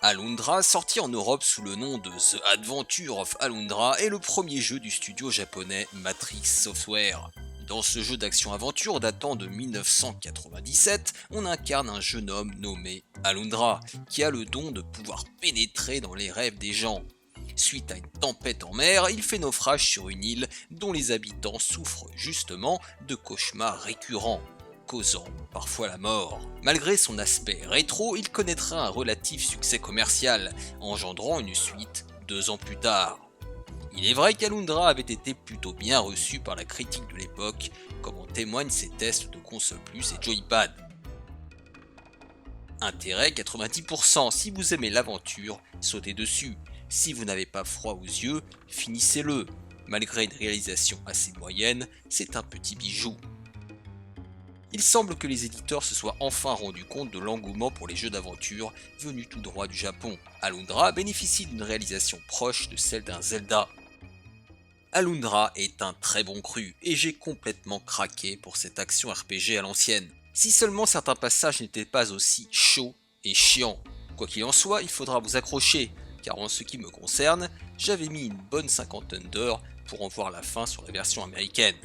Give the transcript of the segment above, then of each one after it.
Alundra, sorti en Europe sous le nom de The Adventure of Alundra, est le premier jeu du studio japonais Matrix Software. Dans ce jeu d'action-aventure datant de 1997, on incarne un jeune homme nommé Alundra, qui a le don de pouvoir pénétrer dans les rêves des gens. Suite à une tempête en mer, il fait naufrage sur une île dont les habitants souffrent justement de cauchemars récurrents, causant parfois la mort. Malgré son aspect rétro, il connaîtra un relatif succès commercial, engendrant une suite 2 ans plus tard. Il est vrai qu'Alundra avait été plutôt bien reçu par la critique de l'époque, comme en témoignent ses tests de console plus et joypad. Intérêt 90%, si vous aimez l'aventure, sautez dessus. Si vous n'avez pas froid aux yeux, finissez-le. Malgré une réalisation assez moyenne, c'est un petit bijou. Il semble que les éditeurs se soient enfin rendus compte de l'engouement pour les jeux d'aventure venus tout droit du Japon. Alundra bénéficie d'une réalisation proche de celle d'un Zelda. Alundra est un très bon cru, et j'ai complètement craqué pour cette action RPG à l'ancienne. Si seulement certains passages n'étaient pas aussi chauds et chiants. Quoi qu'il en soit, il faudra vous accrocher, car en ce qui me concerne, j'avais mis une bonne cinquantaine d'heures pour en voir la fin sur la version américaine.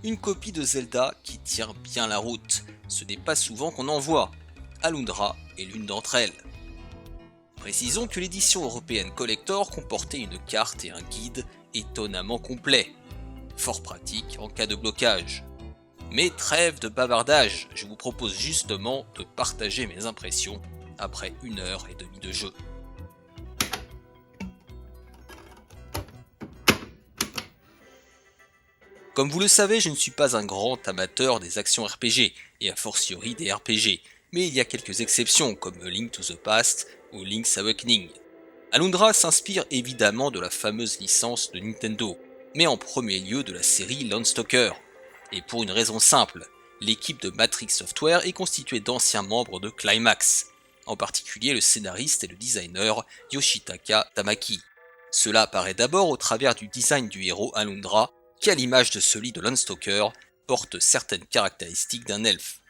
Une copie de Zelda qui tient bien la route, ce n'est pas souvent qu'on en voit. Alundra est l'une d'entre elles. Précisons que l'édition européenne Collector comportait une carte et un guide étonnamment complets, fort pratique en cas de blocage. Mais trêve de bavardage, je vous propose justement de partager mes impressions après 1h30 de jeu. Comme vous le savez, je ne suis pas un grand amateur des actions RPG, et a fortiori des RPG, mais il y a quelques exceptions comme A Link to the Past ou Link's Awakening. Alundra s'inspire évidemment de la fameuse licence de Nintendo, mais en premier lieu de la série Landstalker. Et pour une raison simple, l'équipe de Matrix Software est constituée d'anciens membres de Climax, en particulier le scénariste et le designer Yoshitaka Tamaki. Cela apparaît d'abord au travers du design du héros Alundra, qui à l'image de celui de Landstalker, porte certaines caractéristiques d'un elfe.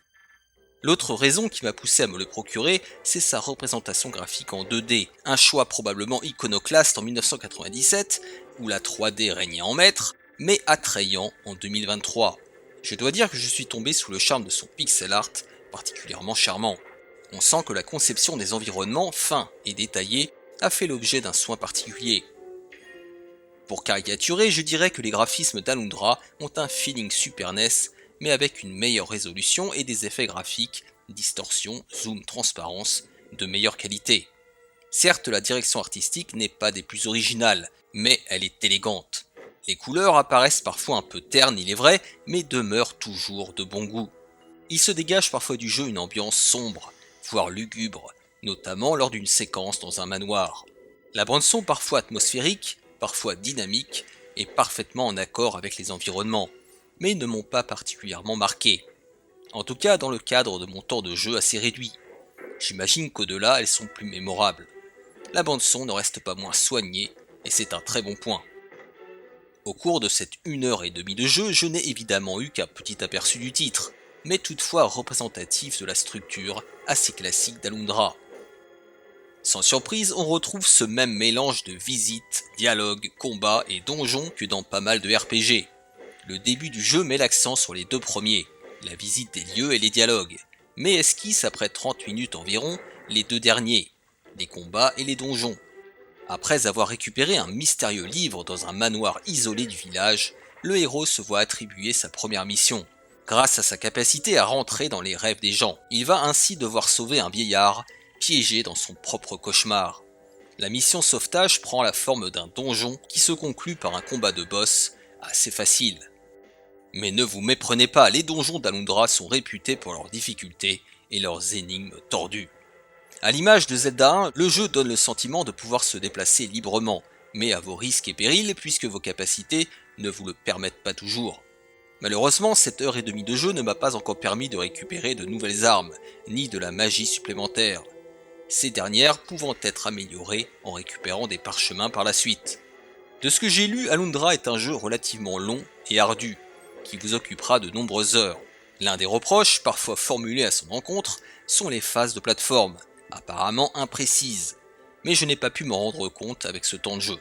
L'autre raison qui m'a poussé à me le procurer, c'est sa représentation graphique en 2D, un choix probablement iconoclaste en 1997, où la 3D régnait en maître, mais attrayant en 2023. Je dois dire que je suis tombé sous le charme de son pixel art, particulièrement charmant. On sent que la conception des environnements, fins et détaillés, a fait l'objet d'un soin particulier. Pour caricaturer, je dirais que les graphismes d'Alundra ont un feeling Super NES, mais avec une meilleure résolution et des effets graphiques, distorsion, zoom, transparence, de meilleure qualité. Certes, la direction artistique n'est pas des plus originales, mais elle est élégante. Les couleurs apparaissent parfois un peu ternes, il est vrai, mais demeurent toujours de bon goût. Il se dégage parfois du jeu une ambiance sombre, voire lugubre, notamment lors d'une séquence dans un manoir. La bande-son parfois atmosphérique, parfois dynamique, est parfaitement en accord avec les environnements, mais ne m'ont pas particulièrement marqué. En tout cas dans le cadre de mon temps de jeu assez réduit. J'imagine qu'au-delà elles sont plus mémorables. La bande-son ne reste pas moins soignée, et c'est un très bon point. Au cours de cette 1h30 de jeu, je n'ai évidemment eu qu'un petit aperçu du titre, mais toutefois représentatif de la structure assez classique d'Alundra. Sans surprise, on retrouve ce même mélange de visites, dialogues, combats et donjons que dans pas mal de RPG. Le début du jeu met l'accent sur les deux premiers, la visite des lieux et les dialogues, mais esquisse après 30 minutes environ les deux derniers, les combats et les donjons. Après avoir récupéré un mystérieux livre dans un manoir isolé du village, le héros se voit attribuer sa première mission. Grâce à sa capacité à rentrer dans les rêves des gens, il va ainsi devoir sauver un vieillard, piégé dans son propre cauchemar. La mission sauvetage prend la forme d'un donjon qui se conclut par un combat de boss assez facile. Mais ne vous méprenez pas, les donjons d'Alundra sont réputés pour leurs difficultés et leurs énigmes tordues. À l'image de Zelda 1, le jeu donne le sentiment de pouvoir se déplacer librement, mais à vos risques et périls puisque vos capacités ne vous le permettent pas toujours. Malheureusement, cette 1h30 de jeu ne m'a pas encore permis de récupérer de nouvelles armes, ni de la magie supplémentaire. Ces dernières pouvant être améliorées en récupérant des parchemins par la suite. De ce que j'ai lu, Alundra est un jeu relativement long et ardu, qui vous occupera de nombreuses heures. L'un des reproches, parfois formulés à son encontre, sont les phases de plateforme, apparemment imprécise, mais je n'ai pas pu m'en rendre compte avec ce temps de jeu.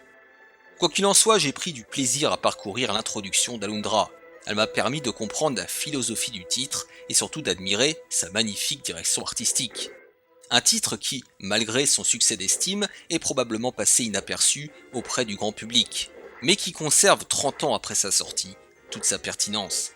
Quoi qu'il en soit, j'ai pris du plaisir à parcourir l'introduction d'Alundra. Elle m'a permis de comprendre la philosophie du titre et surtout d'admirer sa magnifique direction artistique. Un titre qui, malgré son succès d'estime, est probablement passé inaperçu auprès du grand public, mais qui conserve 30 ans après sa sortie toute sa pertinence.